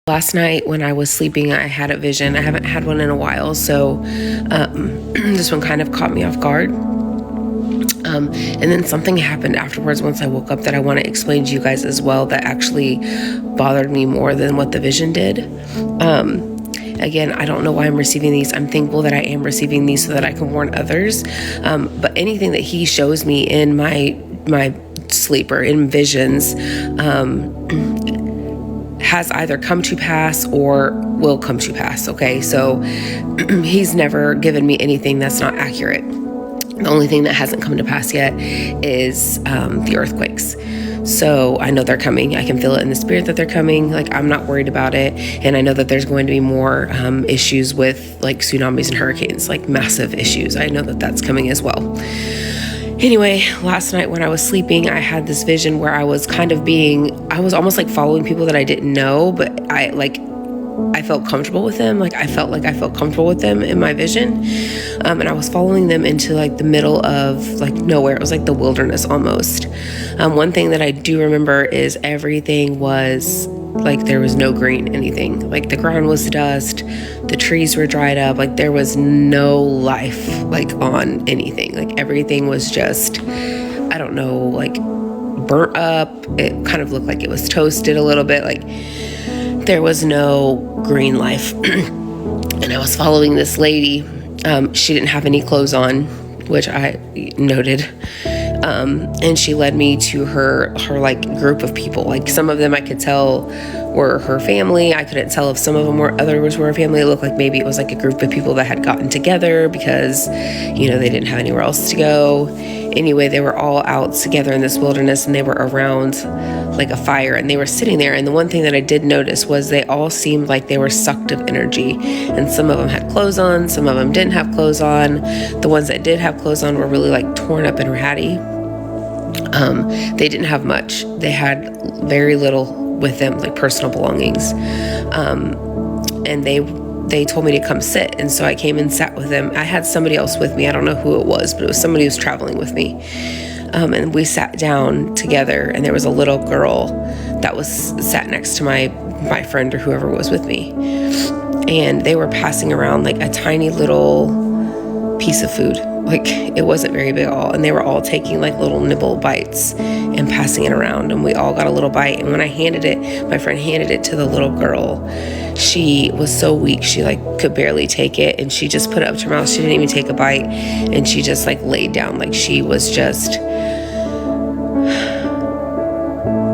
Last night when I was sleeping, I had a vision. I haven't had one in a while, so this one kind of caught me off guard. And then something happened afterwards once I woke up that I want to explain to you guys as well, that actually bothered me more than what the vision did. Again, I don't know why I'm receiving these. I'm thankful that I am receiving these so that I can warn others. But anything that he shows me in my sleep or in visions has either come to pass or will come to pass. Okay, so he's never given me anything that's not accurate. The only thing that hasn't come to pass yet is the earthquakes. So I know they're coming. I can feel it in the spirit that they're coming. Like, I'm not worried about it. And I know that there's going to be more issues with like tsunamis and hurricanes, like massive issues. I know that that's coming as well. Anyway, last night when I was sleeping, I had this vision where I was almost like following people that I didn't know, but I felt comfortable with them. I felt comfortable with them in my vision. And I was following them into like the middle of like nowhere. It was like the wilderness almost. One thing that I do remember is everything was like, there was no green anything. Like the ground was dust, the trees were dried up. Like there was no life like on anything. Like everything was just, I don't know, like burnt up. It kind of looked like it was toasted a little bit. Like there was no green life. And I was following this lady. She didn't have any clothes on, which I noted. And she led me to her like group of people. Like some of them I could tell were her family. I couldn't tell if some of them others were her family. It looked like maybe it was like a group of people that had gotten together because, they didn't have anywhere else to go. Anyway, they were all out together in this wilderness, and they were around like a fire, and they were sitting there. And the one thing that I did notice was they all seemed like they were sucked of energy, and some of them had clothes on, some of them didn't have clothes on. The ones that did have clothes on were really like torn up and ratty. They didn't have much. They had very little with them, like personal belongings. And they told me to come sit. And so I came and sat with them. I had somebody else with me. I don't know who it was, but it was somebody who was traveling with me. And we sat down together, and there was a little girl that sat next to my friend or whoever was with me. And they were passing around like a tiny little piece of food. Like it wasn't very big at all. And they were all taking like little nibble bites and passing it around. And we all got a little bite. And when my friend handed it to the little girl, she was so weak. She like could barely take it. And she just put it up to her mouth. She didn't even take a bite. And she just like laid down. Like she was just,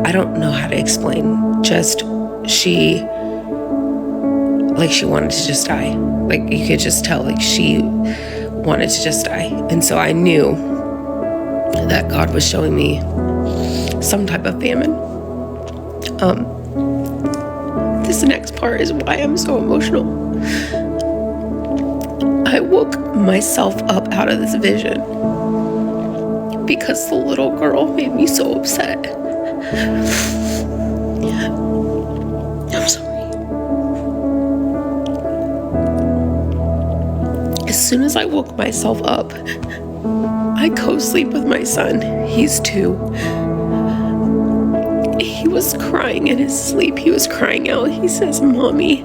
I don't know how to explain. Just she wanted to just die. Like you could just tell, like she wanted to just die. And so I knew that God was showing me some type of famine. This next part is why I'm so emotional. I woke myself up out of this vision because the little girl made me so upset. I'm sorry. As soon as I woke myself up, I co-sleep with my son. He's 2. He was crying in his sleep. He was crying out. He says, Mommy,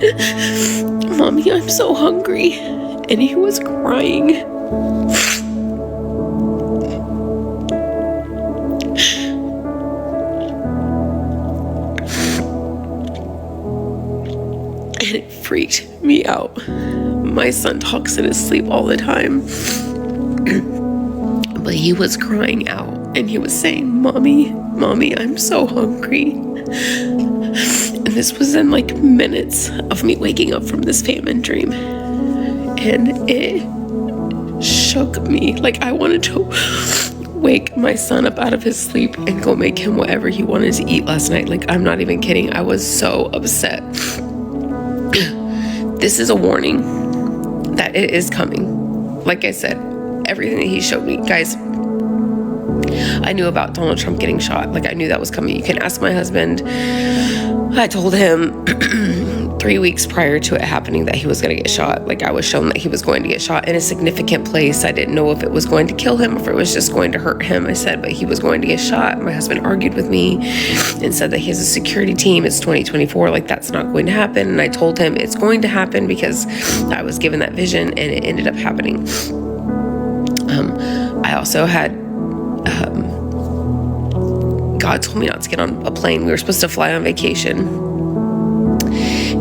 I'm so hungry. And he was crying. And it freaked me out. My son talks in his sleep all the time. But he was crying out and he was saying, Mommy, I'm so hungry. And this was in like minutes of me waking up from this famine dream. And it shook me. Like I wanted to wake my son up out of his sleep and go make him whatever he wanted to eat last night. Like I'm not even kidding. I was so upset. This is a warning that it is coming. Like I said, everything that he showed me, guys, I knew about Donald Trump getting shot. Like I knew that was coming. You can ask my husband. I told him 3 weeks prior to it happening that he was going to get shot. Like, I was shown that he was going to get shot in a significant place. I didn't know if it was going to kill him, if it was just going to hurt him. I said, but he was going to get shot. My husband argued with me and said that he has a security team. It's 2024. Like, that's not going to happen. And I told him it's going to happen because I was given that vision, and it ended up happening. I also had, God told me not to get on a plane. We were supposed to fly on vacation.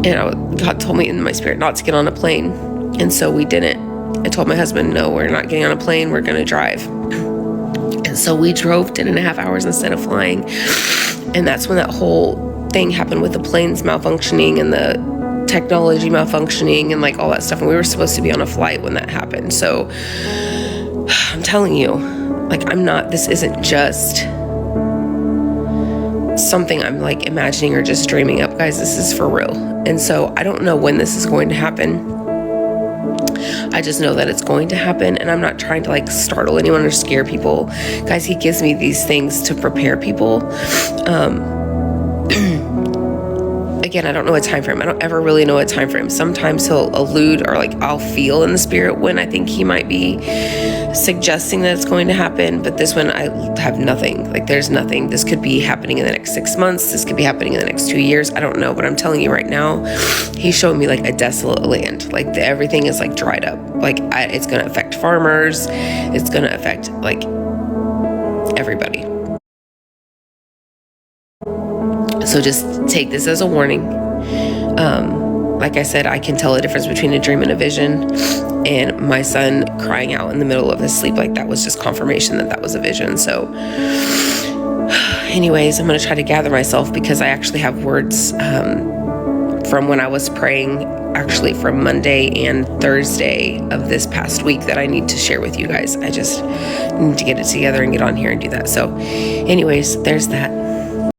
And God told me in my spirit not to get on a plane. And so we didn't. I told my husband, no, we're not getting on a plane. We're going to drive. And so we drove 10.5 hours instead of flying. And that's when that whole thing happened with the planes malfunctioning and the technology malfunctioning and like all that stuff. And we were supposed to be on a flight when that happened. So I'm telling you, like, this isn't just something I'm like imagining or just dreaming up, guys. This is for real. And so I don't know when this is going to happen. I just know that it's going to happen, and I'm not trying to like startle anyone or scare people. Guys, he gives me these things to prepare people. Again, I don't know a time frame. I don't ever really know a time frame. Sometimes he'll allude, or like I'll feel in the spirit when I think he might be suggesting that it's going to happen. But this one, I have nothing. Like, there's nothing. This could be happening in the next 6 months. This could be happening in the next 2 years. I don't know. But I'm telling you right now, he's showing me like a desolate land. Like, everything is like dried up. Like, it's going to affect farmers. It's going to affect like everybody. So just take this as a warning. Like I said, I can tell a difference between a dream and a vision. And my son crying out in the middle of his sleep, like, that was just confirmation that that was a vision. So anyways, I'm going to try to gather myself, because I actually have words from when I was praying, actually from Monday and Thursday of this past week, that I need to share with you guys. I just need to get it together and get on here and do that. So anyways, there's that.